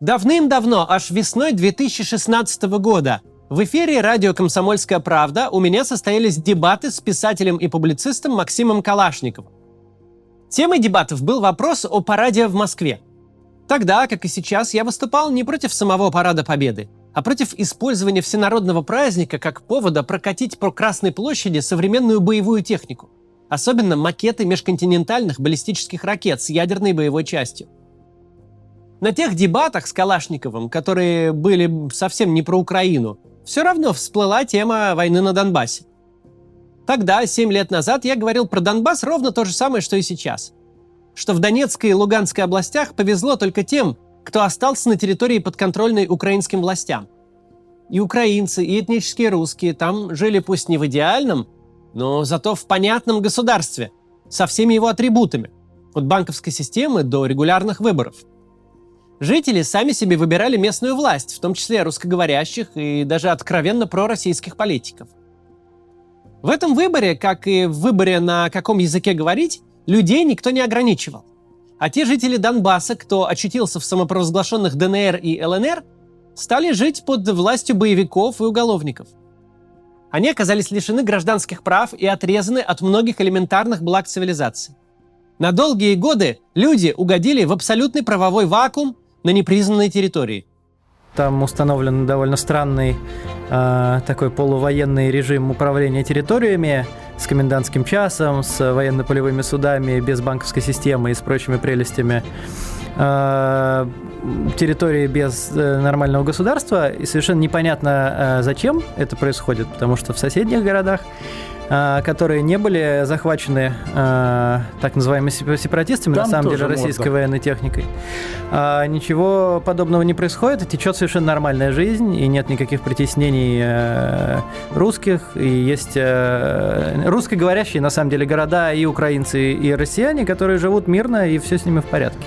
Давным-давно, аж весной 2016 года, в эфире радио «Комсомольская правда» у меня состоялись дебаты с писателем и публицистом Максимом Калашниковым. Темой дебатов был вопрос о параде в Москве. Тогда, как и сейчас, я выступал не против самого Парада Победы, а против использования всенародного праздника как повода прокатить по Красной площади современную боевую технику, особенно макеты межконтинентальных баллистических ракет с ядерной боевой частью. На тех дебатах с Калашниковым, которые были совсем не про Украину, все равно всплыла тема войны на Донбассе. Тогда, 7 лет назад, я говорил про Донбасс ровно то же самое, что и сейчас. Что в Донецкой и Луганской областях повезло только тем, кто остался на территории, подконтрольной украинским властям. И украинцы, и этнические русские там жили пусть не в идеальном, но зато в понятном государстве, со всеми его атрибутами, от банковской системы до регулярных выборов. Жители сами себе выбирали местную власть, в том числе русскоговорящих и даже откровенно пророссийских политиков. В этом выборе, как и в выборе на каком языке говорить, людей никто не ограничивал. А те жители Донбасса, кто очутился в самопровозглашенных ДНР и ЛНР, стали жить под властью боевиков и уголовников. Они оказались лишены гражданских прав и отрезаны от многих элементарных благ цивилизации. На долгие годы люди угодили в абсолютный правовой вакуум на непризнанной территории. Там установлен довольно странный такой полувоенный режим управления территориями с комендантским часом, с военно-полевыми судами, без банковской системы и с прочими прелестями. Территории без нормального государства, и совершенно непонятно, зачем это происходит, потому что в соседних городах, которые не были захвачены так называемыми сепаратистами, там на самом деле российской военной техникой, ничего подобного не происходит, и течет совершенно нормальная жизнь, и нет никаких притеснений русских, и есть русскоговорящие на самом деле города и украинцы, и россияне, которые живут мирно, и все с ними в порядке.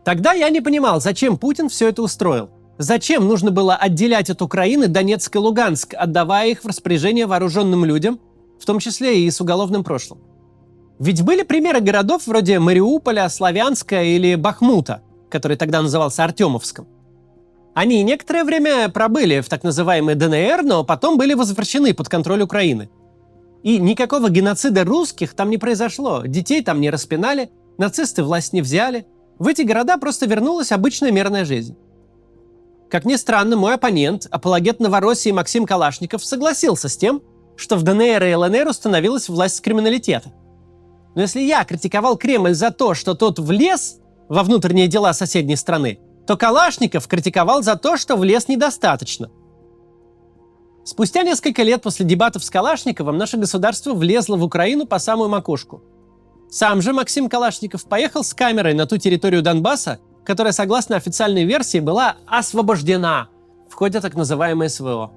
Тогда я не понимал, зачем Путин все это устроил. Зачем нужно было отделять от Украины Донецк и Луганск, отдавая их в распоряжение вооруженным людям, в том числе и с уголовным прошлым. Ведь были примеры городов вроде Мариуполя, Славянска или Бахмута, который тогда назывался Артемовском. Они некоторое время пробыли в так называемой ДНР, но потом были возвращены под контроль Украины. И никакого геноцида русских там не произошло, детей там не распинали, нацисты власть не взяли. В эти города просто вернулась обычная мирная жизнь. Как ни странно, мой оппонент, апологет Новороссии Максим Калашников, согласился с тем, что в ДНР и ЛНР установилась власть криминалитета. Но если я критиковал Кремль за то, что тот влез во внутренние дела соседней страны, то Калашников критиковал за то, что влез недостаточно. Спустя несколько лет после дебатов с Калашниковым наше государство влезло в Украину по самую макушку. Сам же Максим Калашников поехал с камерой на ту территорию Донбасса, которая, согласно официальной версии, была освобождена в ходе так называемой СВО.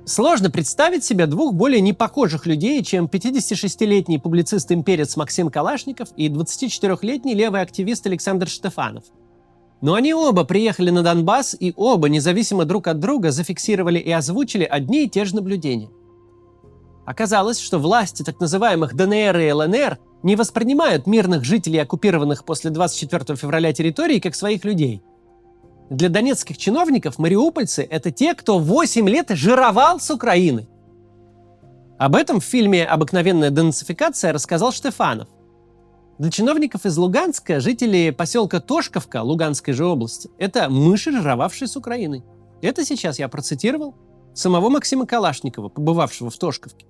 Сложно представить себе двух более непохожих людей, чем 56-летний публицист-имперец Максим Калашников и 24-летний левый активист Александр Штефанов. Но они оба приехали на Донбасс, и оба, независимо друг от друга, зафиксировали и озвучили одни и те же наблюдения. Оказалось, что власти так называемых ДНР и ЛНР не воспринимают мирных жителей оккупированных после 24 февраля территорий как своих людей. Для донецких чиновников мариупольцы – это те, кто 8 лет жировал с Украиной. Об этом в фильме «Обыкновенная денацификация» рассказал Штефанов. Для чиновников из Луганска жители поселка Тошковка Луганской же области – это мыши, жировавшие с Украиной. Это сейчас я процитировал самого Максима Калашникова, побывавшего в Тошковке.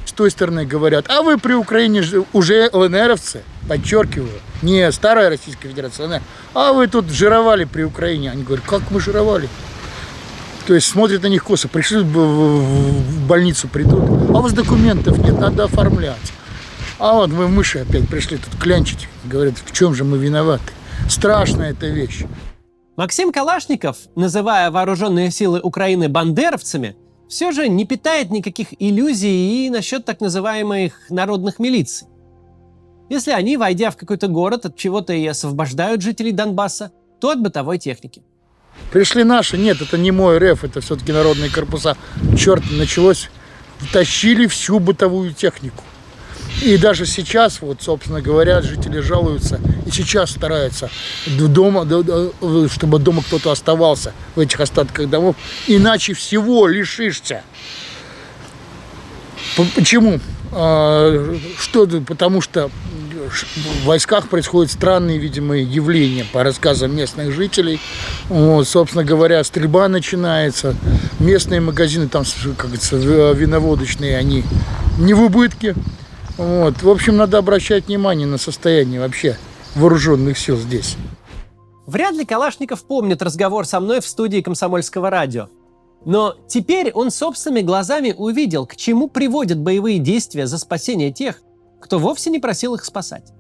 С той стороны говорят, а вы при Украине уже ЛНРовцы, подчеркиваю, не старая Российская Федерация, ЛНР, а вы тут жировали при Украине. Они говорят, как мы жировали? То есть смотрят на них косо, пришли в больницу, придут, а у вас документов нет, надо оформлять. А вот мы мыши опять пришли тут клянчить, говорят, в чем же мы виноваты? Страшная эта вещь. Максим Калашников, называя вооруженные силы Украины бандеровцами, все же не питает никаких иллюзий и насчет так называемых народных милиций. Если они, войдя в какой-то город, от чего-то и освобождают жителей Донбасса, то от бытовой техники. Пришли наши, нет, это не мой РФ, это все-таки народные корпуса. Черт, началось, тащили всю бытовую технику. И даже сейчас, вот, собственно говоря, жители жалуются, и сейчас стараются дома, чтобы дома кто-то оставался в этих остатках домов, иначе всего лишишься. Почему? Потому что в войсках происходят странные, видимо, явления, по рассказам местных жителей. Вот, собственно говоря, стрельба начинается. Местные магазины, там, как говорится, виноводочные, они не в убытке. Вот. В общем, надо обращать внимание на состояние вообще вооруженных сил здесь. Вряд ли Калашников помнит разговор со мной в студии «Комсомольского радио». Но теперь он собственными глазами увидел, к чему приводят боевые действия за спасение тех, кто вовсе не просил их спасать.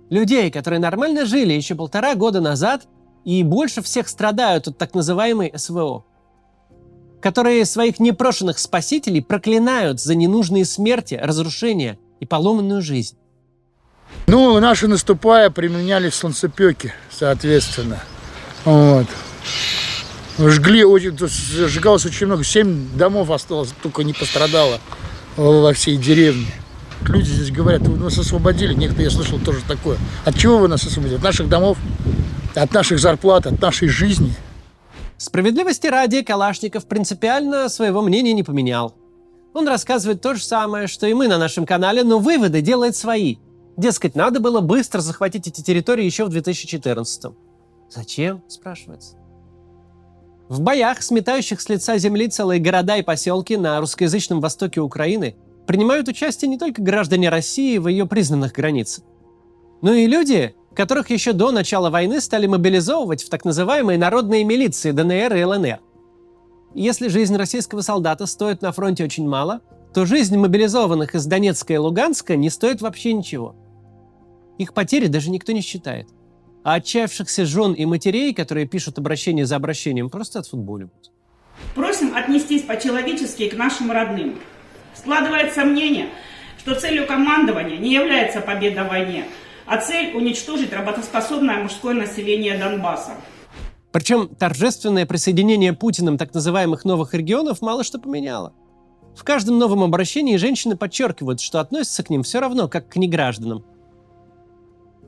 Людей, которые нормально жили еще 1,5 года назад и больше всех страдают от так называемой СВО. Которые своих непрошенных спасителей проклинают за ненужные смерти, разрушения и поломанную жизнь. Ну, наши, наступая, применяли солнцепеки, соответственно. Вот. Жгли, сжигалось очень много. 7 домов осталось, только не пострадало во всей деревне. Люди здесь говорят: вы нас освободили. Некоторые, я слышал, тоже такое. От чего вы нас освободили? От наших домов, от наших зарплат, от нашей жизни. Справедливости ради, Калашников принципиально своего мнения не поменял. Он рассказывает то же самое, что и мы на нашем канале, но выводы делает свои. Дескать, надо было быстро захватить эти территории еще в 2014-м. Зачем, спрашивается. В боях, сметающих с лица земли целые города и поселки на русскоязычном востоке Украины, принимают участие не только граждане России в ее признанных границах, но и люди, которых еще до начала войны стали мобилизовывать в так называемые народные милиции ДНР и ЛНР. Если жизнь российского солдата стоит на фронте очень мало, то жизнь мобилизованных из Донецка и Луганска не стоит вообще ничего. Их потери даже никто не считает. А отчаявшихся жен и матерей, которые пишут обращение за обращением, просто отфутболивают. Просим отнестись по-человечески к нашим родным. Складывается мнение, что целью командования не является победа в войне, а цель – уничтожить работоспособное мужское население Донбасса. Причем торжественное присоединение Путиным так называемых новых регионов мало что поменяло. В каждом новом обращении женщины подчеркивают, что относятся к ним все равно, как к негражданам.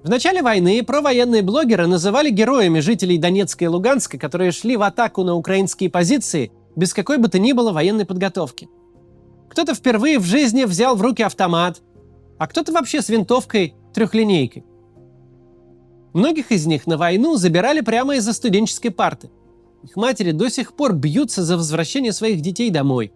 В начале войны провоенные блогеры называли героями жителей Донецка и Луганска, которые шли в атаку на украинские позиции без какой бы то ни было военной подготовки. Кто-то впервые в жизни взял в руки автомат, а кто-то вообще с винтовкой, трехлинейкой. Многих из них на войну забирали прямо из-за студенческой парты. Их матери до сих пор бьются за возвращение своих детей домой.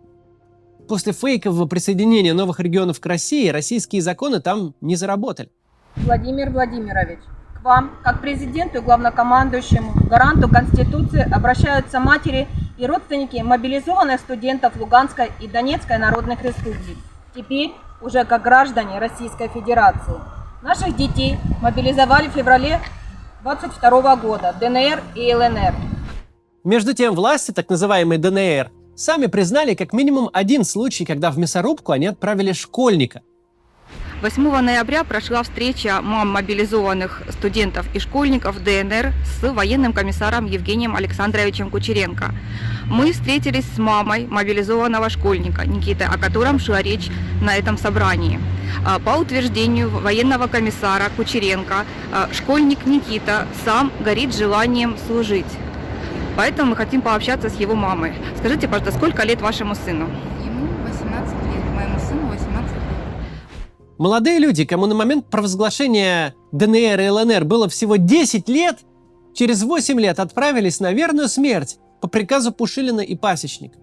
После фейкового присоединения новых регионов к России российские законы там не заработали. Владимир Владимирович, к вам, как президенту и главнокомандующему, гаранту Конституции, обращаются матери и родственники мобилизованных студентов Луганской и Донецкой народных республик. Теперь уже как граждане Российской Федерации. Наших детей мобилизовали в феврале 2022 года ДНР и ЛНР. Между тем, власти так называемой ДНР сами признали как минимум один случай, когда в мясорубку они отправили школьника. 8 ноября прошла встреча мам мобилизованных студентов и школьников ДНР с военным комиссаром Евгением Александровичем Кучеренко. Мы встретились с мамой мобилизованного школьника Никиты, о котором шла речь на этом собрании. По утверждению военного комиссара Кучеренко, школьник Никита сам горит желанием служить. Поэтому мы хотим пообщаться с его мамой. Скажите, пожалуйста, сколько лет вашему сыну? Ему 18 лет, моему сыну 18 лет. Молодые люди, кому на момент провозглашения ДНР и ЛНР было всего 10 лет, через 8 лет отправились на верную смерть по приказу Пушилина и Пасечника.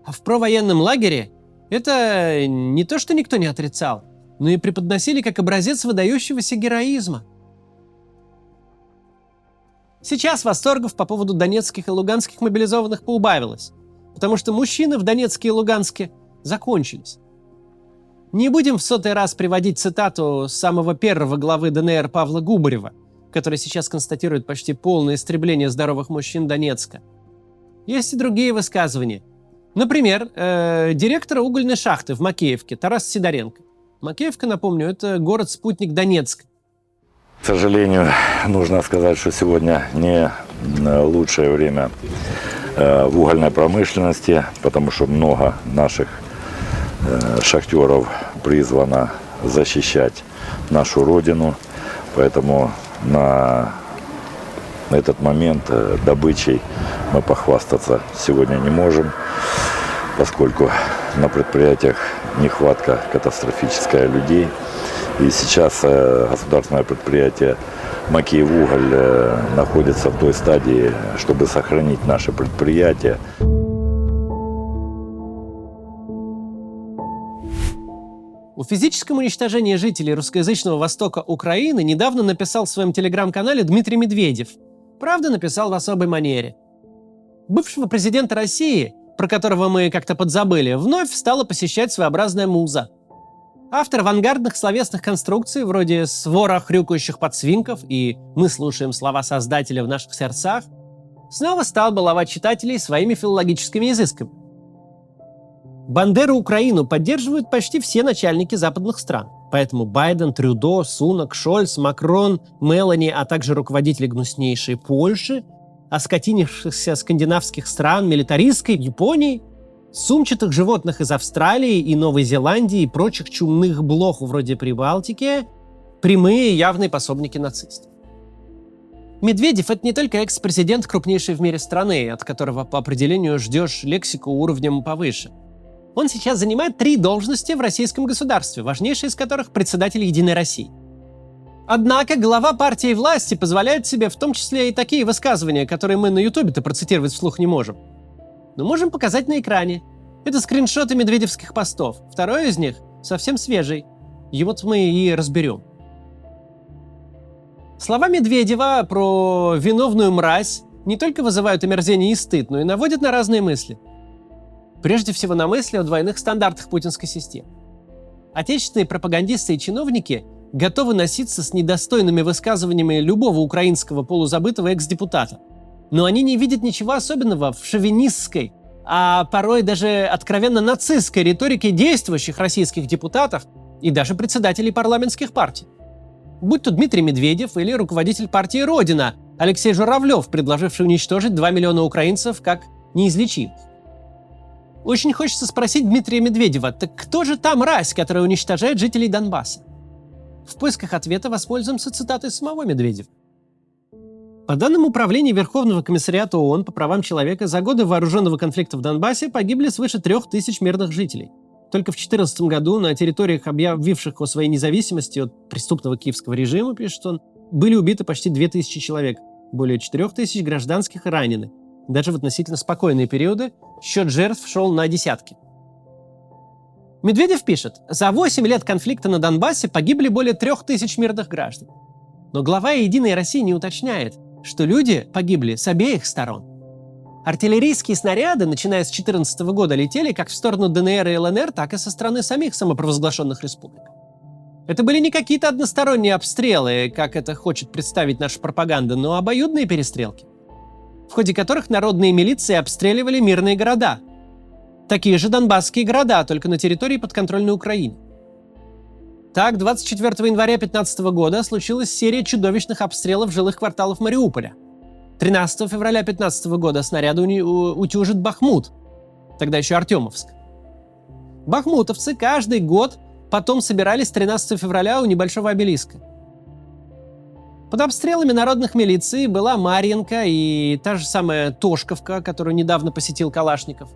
А в провоенном лагере это не то, что никто не отрицал, но и преподносили как образец выдающегося героизма. Сейчас восторгов по поводу донецких и луганских мобилизованных поубавилось, потому что мужчины в Донецке и Луганске закончились. Не будем в 100-й раз приводить цитату самого первого главы ДНР Павла Губарева, который сейчас констатирует почти полное истребление здоровых мужчин Донецка. Есть и другие высказывания. Например, директора угольной шахты в Макеевке Тарас Сидоренко. Макеевка, напомню, это город-спутник Донецка. К сожалению, нужно сказать, что сегодня не лучшее время в угольной промышленности, потому что много наших шахтеров призвано защищать нашу Родину. Поэтому на этот момент добычей мы похвастаться сегодня не можем, поскольку на предприятиях нехватка катастрофическая людей. И сейчас государственное предприятие «Макиевуголь» находится в той стадии, чтобы сохранить наше предприятие. О физическом уничтожении жителей русскоязычного востока Украины недавно написал в своем телеграм-канале Дмитрий Медведев. Правда, написал в особой манере. Бывшего президента России, про которого мы как-то подзабыли, вновь стала посещать своеобразная муза. Автор авангардных словесных конструкций, вроде «свора хрюкающих подсвинков» и «мы слушаем слова Создателя в наших сердцах», снова стал баловать читателей своими филологическими изысками. Бандеру Украину поддерживают почти все начальники западных стран. Поэтому Байден, Трюдо, Сунак, Шольц, Макрон, Мелани, а также руководители гнуснейшей Польши, оскотинившихся скандинавских стран, милитаристской Японии, сумчатых животных из Австралии и Новой Зеландии и прочих чумных блох вроде Прибалтики, прямые и явные пособники нацистов. Медведев — это не только экс-президент крупнейшей в мире страны, от которого по определению ждешь лексику уровнем повыше. Он сейчас занимает 3 должности в российском государстве, важнейшая из которых — председатель «Единой России». Однако глава партии власти позволяет себе в том числе и такие высказывания, которые мы на Ютубе-то процитировать вслух не можем. Но можем показать на экране. Это скриншоты медведевских постов. Второй из них совсем свежий. Его-то мы и разберем. Слова Медведева про виновную мразь не только вызывают омерзение и стыд, но и наводят на разные мысли. Прежде всего на мысли о двойных стандартах путинской системы. Отечественные пропагандисты и чиновники готовы носиться с недостойными высказываниями любого украинского полузабытого экс-депутата. Но они не видят ничего особенного в шовинистской, а порой даже откровенно нацистской риторике действующих российских депутатов и даже председателей парламентских партий. Будь то Дмитрий Медведев или руководитель партии «Родина» Алексей Журавлев, предложивший уничтожить 2 миллиона украинцев как неизлечимых. Очень хочется спросить Дмитрия Медведева, так кто же та мразь, которая уничтожает жителей Донбасса? В поисках ответа воспользуемся цитатой самого Медведева. По данным Управления Верховного комиссариата ООН по правам человека, за годы вооруженного конфликта в Донбассе погибли свыше 3000 мирных жителей. Только в 2014 году на территориях, объявивших о своей независимости от преступного киевского режима, пишет он, были убиты почти 2000 человек, более 4000 гражданских и ранены. Даже в относительно спокойные периоды счет жертв шел на десятки. Медведев пишет, за 8 лет конфликта на Донбассе погибли более 3000 мирных граждан. Но глава «Единой России» не уточняет, что люди погибли с обеих сторон. Артиллерийские снаряды, начиная с 2014 года, летели как в сторону ДНР и ЛНР, так и со стороны самих самопровозглашенных республик. Это были не какие-то односторонние обстрелы, как это хочет представить наша пропаганда, но обоюдные перестрелки, в ходе которых народные милиции обстреливали мирные города. Такие же донбасские города, только на территории подконтрольной Украины. Так, 24 января 2015 года случилась серия чудовищных обстрелов жилых кварталов Мариуполя. 13 февраля 2015 года снаряды утюжит Бахмут, тогда еще Артемовск. Бахмутовцы каждый год потом собирались 13 февраля у небольшого обелиска. Под обстрелами народных милиций была Марьинка и та же самая Тошковка, которую недавно посетил Калашников.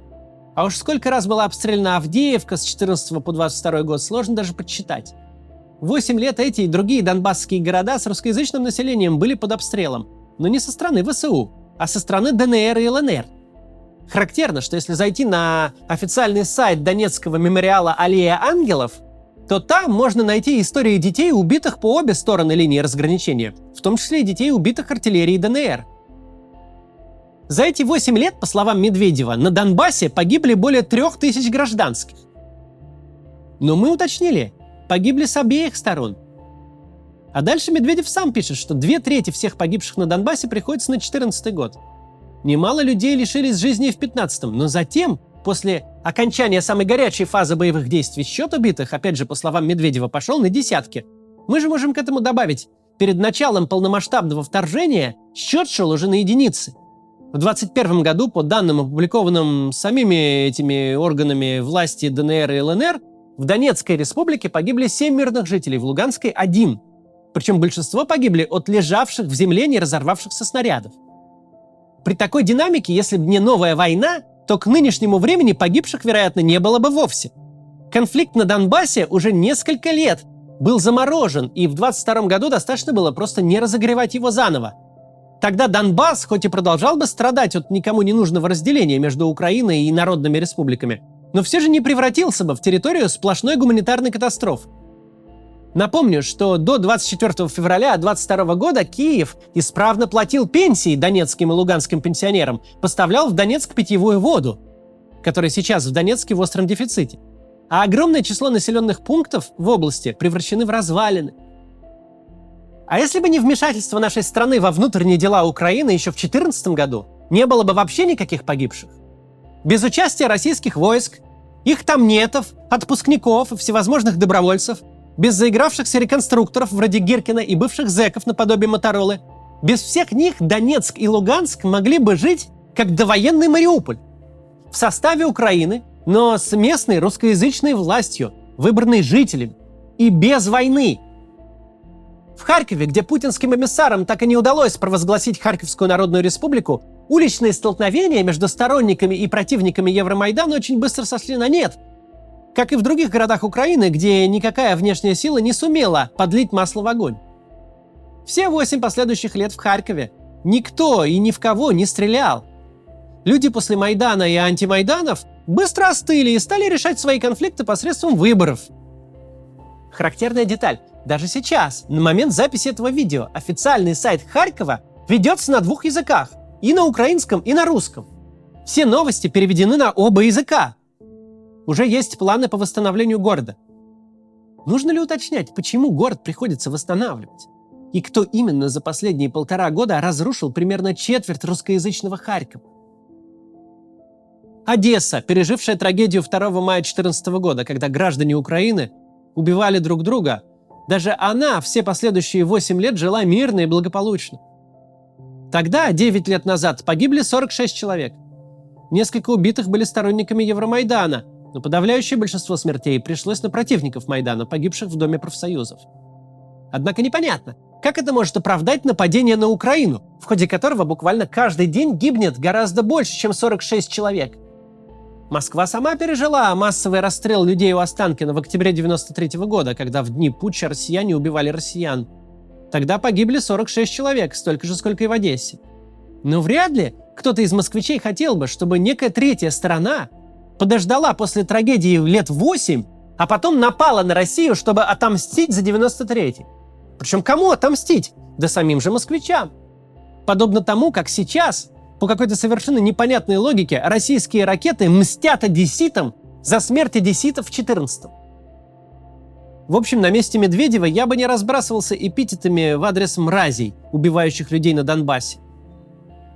А уж сколько раз была обстреляна Авдеевка с 14 по 22 год, сложно даже подсчитать. 8 лет эти и другие донбасские города с русскоязычным населением были под обстрелом, но не со стороны ВСУ, а со стороны ДНР и ЛНР. Характерно, что если зайти на официальный сайт Донецкого мемориала «Аллея ангелов», то там можно найти истории детей, убитых по обе стороны линии разграничения, в том числе и детей, убитых артиллерией ДНР. За эти 8 лет, по словам Медведева, на Донбассе погибли более 3000 гражданских. Но мы уточнили, погибли с обеих сторон. А дальше Медведев сам пишет, что 2/3 всех погибших на Донбассе приходится на 2014 год. Немало людей лишились жизни и в 2015, но затем, после окончания самой горячей фазы боевых действий, счет убитых, опять же, по словам Медведева, пошел на десятки. Мы же можем к этому добавить, перед началом полномасштабного вторжения счет шел уже на единицы. В 2021 году, по данным, опубликованным самими этими органами власти ДНР и ЛНР, В Донецкой республике погибли 7 мирных жителей, в Луганской – 1. Причем большинство погибли от лежавших в земле не разорвавшихся снарядов. При такой динамике, если бы не новая война, то к нынешнему времени погибших, вероятно, не было бы вовсе. Конфликт на Донбассе уже несколько лет был заморожен, и в 22 году достаточно было просто не разогревать его заново. Тогда Донбасс, хоть и продолжал бы страдать от никому не нужного разделения между Украиной и народными республиками, но все же не превратился бы в территорию сплошной гуманитарной катастрофы. Напомню, что до 24 февраля 2022 года Киев исправно платил пенсии донецким и луганским пенсионерам, поставлял в Донецк питьевую воду, которая сейчас в Донецке в остром дефиците. А огромное число населенных пунктов в области превращены в развалины. А если бы не вмешательство нашей страны во внутренние дела Украины еще в 2014 году, не было бы вообще никаких погибших. Без участия российских войск, их тамнетов, отпускников и всевозможных добровольцев, без заигравшихся реконструкторов вроде Гиркина и бывших зэков наподобие Моторолы, без всех них Донецк и Луганск могли бы жить как довоенный Мариуполь. В составе Украины, но с местной русскоязычной властью, выбранной жителями, и без войны. В Харькове, где путинским эмиссарам так и не удалось провозгласить Харьковскую Народную Республику, уличные столкновения между сторонниками и противниками Евромайдана очень быстро сошли на нет. Как и в других городах Украины, где никакая внешняя сила не сумела подлить масло в огонь. Все 8 последующих лет в Харькове никто и ни в кого не стрелял. Люди после Майдана и антимайданов быстро остыли и стали решать свои конфликты посредством выборов. Характерная деталь. Даже сейчас, на момент записи этого видео, официальный сайт Харькова ведется на 2 языках. И на украинском, и на русском. Все новости переведены на оба языка. Уже есть планы по восстановлению города. Нужно ли уточнять, почему город приходится восстанавливать? И кто именно за последние 1,5 года разрушил примерно четверть русскоязычного Харькова? Одесса, пережившая трагедию 2 мая 2014 года, когда граждане Украины убивали друг друга, даже она все последующие 8 лет жила мирно и благополучно. Тогда, 9 лет назад, погибли 46 человек. Несколько убитых были сторонниками Евромайдана, но подавляющее большинство смертей пришлось на противников Майдана, погибших в Доме профсоюзов. Однако непонятно, как это может оправдать нападение на Украину, в ходе которого буквально каждый день гибнет гораздо больше, чем 46 человек. Москва сама пережила массовый расстрел людей у Останкино в октябре 1993 года, когда в дни путча россияне убивали россиян. Тогда погибли 46 человек, столько же, сколько и в Одессе. Но вряд ли кто-то из москвичей хотел бы, чтобы некая третья сторона подождала после трагедии лет 8, а потом напала на Россию, чтобы отомстить за 93-й. Причем кому отомстить? Да самим же москвичам. Подобно тому, как сейчас, по какой-то совершенно непонятной логике, российские ракеты мстят одесситам за смерть одесситов в 14-м. В общем, на месте Медведева я бы не разбрасывался эпитетами в адрес мразей, убивающих людей на Донбассе.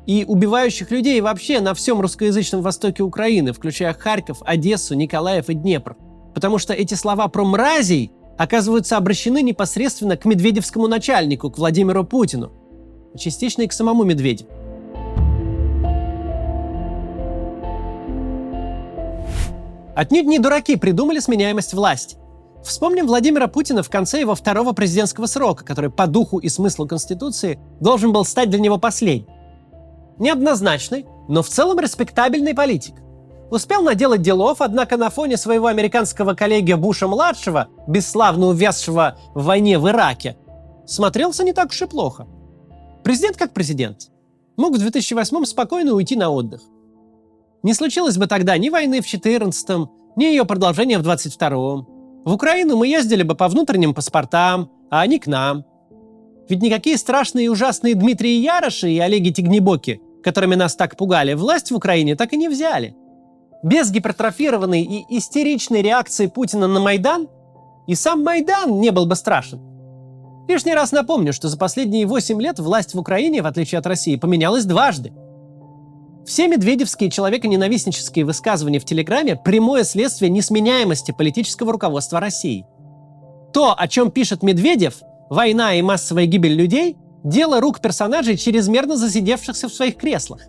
И убивающих людей вообще на всем русскоязычном востоке Украины, включая Харьков, Одессу, Николаев и Днепр. Потому что эти слова про мразей оказываются обращены непосредственно к медведевскому начальнику, к Владимиру Путину. Частично и к самому Медведеву. Отнюдь не дураки придумали сменяемость власти. Вспомним Владимира Путина в конце его 2-го президентского срока, который по духу и смыслу Конституции должен был стать для него последним. Неоднозначный, но в целом респектабельный политик. Успел наделать делов, однако на фоне своего американского коллеги Буша-младшего, бесславно увязшего в войне в Ираке, смотрелся не так уж и плохо. Президент как президент. Мог в 2008-м спокойно уйти на отдых. Не случилось бы тогда ни войны в 2014-м, ни ее продолжения в 2022-м. В Украину мы ездили бы по внутренним паспортам, а они к нам. Ведь никакие страшные и ужасные Дмитрии Яроши и Олеги Тигнебоки, которыми нас так пугали, власть в Украине так и не взяли. Без гипертрофированной и истеричной реакции Путина на Майдан и сам Майдан не был бы страшен. Лишний раз напомню, что за последние 8 лет власть в Украине, в отличие от России, поменялась дважды. Все медведевские человеконенавистнические высказывания в Телеграме – прямое следствие несменяемости политического руководства России. То, о чем пишет Медведев, война и массовая гибель людей – дело рук персонажей, чрезмерно засидевшихся в своих креслах.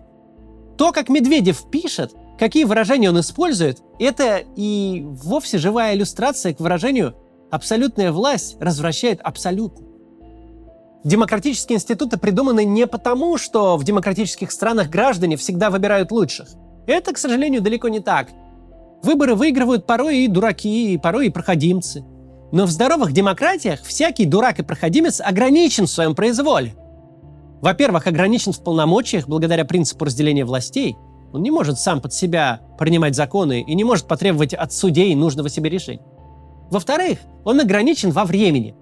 То, как Медведев пишет, какие выражения он использует, это и вовсе живая иллюстрация к выражению «абсолютная власть развращает абсолютно». Демократические институты придуманы не потому, что в демократических странах граждане всегда выбирают лучших. Это, к сожалению, далеко не так. Выборы выигрывают порой и дураки, и порой и проходимцы. Но в здоровых демократиях всякий дурак и проходимец ограничен в своем произволе. Во-первых, ограничен в полномочиях благодаря принципу разделения властей. Он не может сам под себя принимать законы и не может потребовать от судей нужного себе решения. Во-вторых, он ограничен во времени.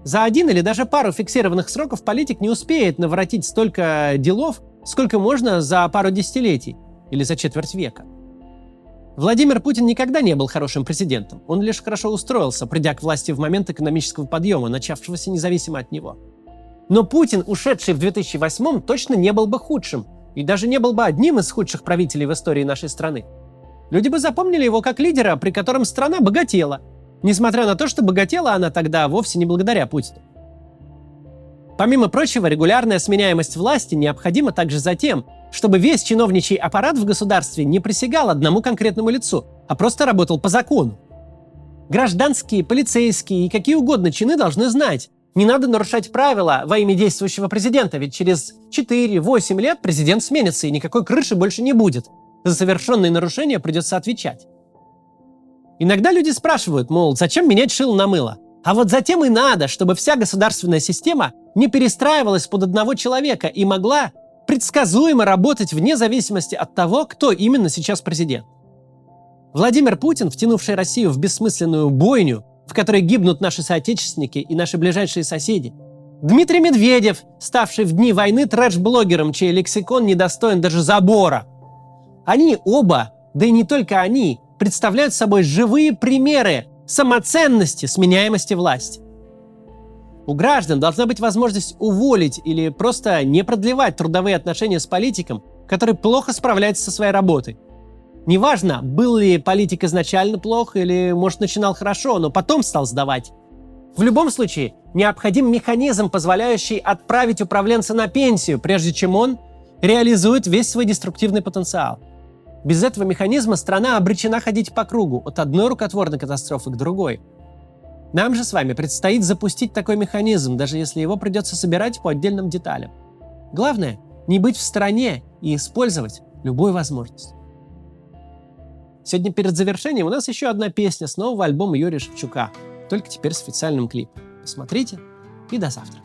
За один или даже пару фиксированных сроков политик не успеет наворотить столько делов, сколько можно за пару десятилетий или за четверть века. Владимир Путин никогда не был хорошим президентом. Он лишь хорошо устроился, придя к власти в момент экономического подъема, начавшегося независимо от него. Но Путин, ушедший в 2008-м, точно не был бы худшим, и даже не был бы одним из худших правителей в истории нашей страны. Люди бы запомнили его как лидера, при котором страна богатела, несмотря на то, что богатела она тогда вовсе не благодаря Путину. Помимо прочего, регулярная сменяемость власти необходима также за тем, чтобы весь чиновничий аппарат в государстве не присягал одному конкретному лицу, а просто работал по закону. Гражданские, полицейские и какие угодно чины должны знать: не надо нарушать правила во имя действующего президента, ведь через 4-8 лет президент сменится, и никакой крыши больше не будет. За совершенные нарушения придется отвечать. Иногда люди спрашивают, мол, зачем менять шило на мыло? А вот затем и надо, чтобы вся государственная система не перестраивалась под одного человека и могла предсказуемо работать вне зависимости от того, кто именно сейчас президент. Владимир Путин, втянувший Россию в бессмысленную бойню, в которой гибнут наши соотечественники и наши ближайшие соседи. Дмитрий Медведев, ставший в дни войны трэш-блогером, чей лексикон недостоин даже забора. Они оба, да и не только они, представляют собой живые примеры самоценности сменяемости власти. У граждан должна быть возможность уволить или просто не продлевать трудовые отношения с политиком, который плохо справляется со своей работой. Неважно, был ли политик изначально плох или, может, начинал хорошо, но потом стал сдавать. В любом случае, необходим механизм, позволяющий отправить управленца на пенсию, прежде чем он реализует весь свой деструктивный потенциал. Без этого механизма страна обречена ходить по кругу, от одной рукотворной катастрофы к другой. Нам же с вами предстоит запустить такой механизм, даже если его придется собирать по отдельным деталям. Главное – не быть в стороне и использовать любую возможность. Сегодня перед завершением у нас еще одна песня с нового альбома Юрия Шевчука, только теперь с официальным клипом. Посмотрите и до завтра.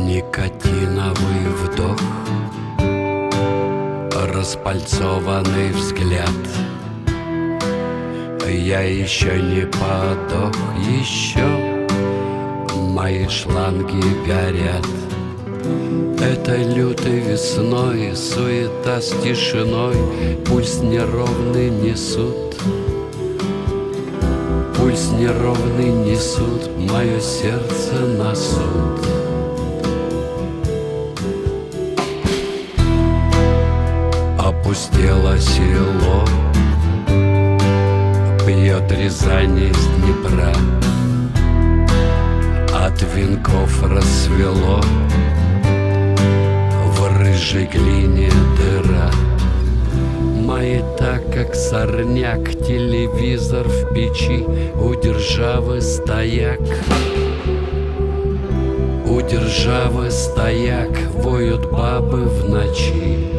Никотиновый вдох, распальцованный взгляд. Я еще не подох, еще мои шланги горят. Это лютой весной суета с тишиной, пульс неровный несут. Пульс неровный несут, мое сердце на суд. Опустело село, пьет Рязань из Днепра. От венков рассвело, в рыжей глине дыра. Мои так, как сорняк, телевизор в печи, у державы стояк. У державы стояк, воют бабы в ночи.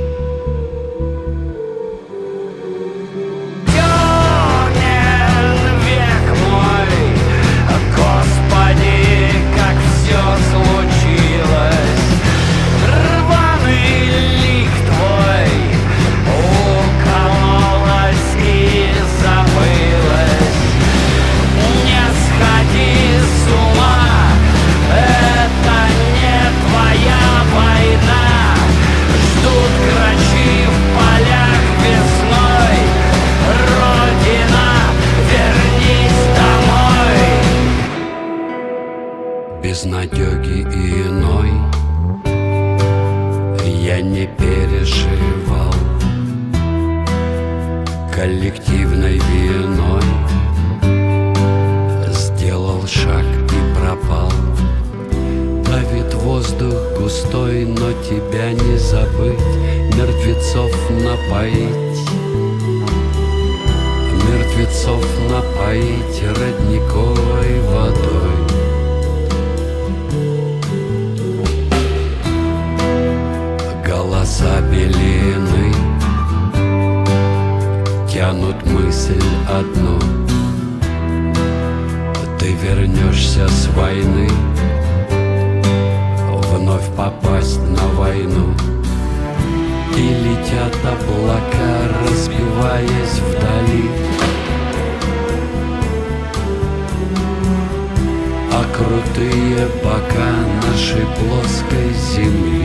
Ждут воздух густой, но тебя не забыть, мертвецов напоить, мертвецов напоить родниковой водой. Голоса белены тянут мысль одну: ты вернешься с войны, вновь попасть на войну. И летят облака, разбиваясь вдали, а крутые бока нашей плоской земли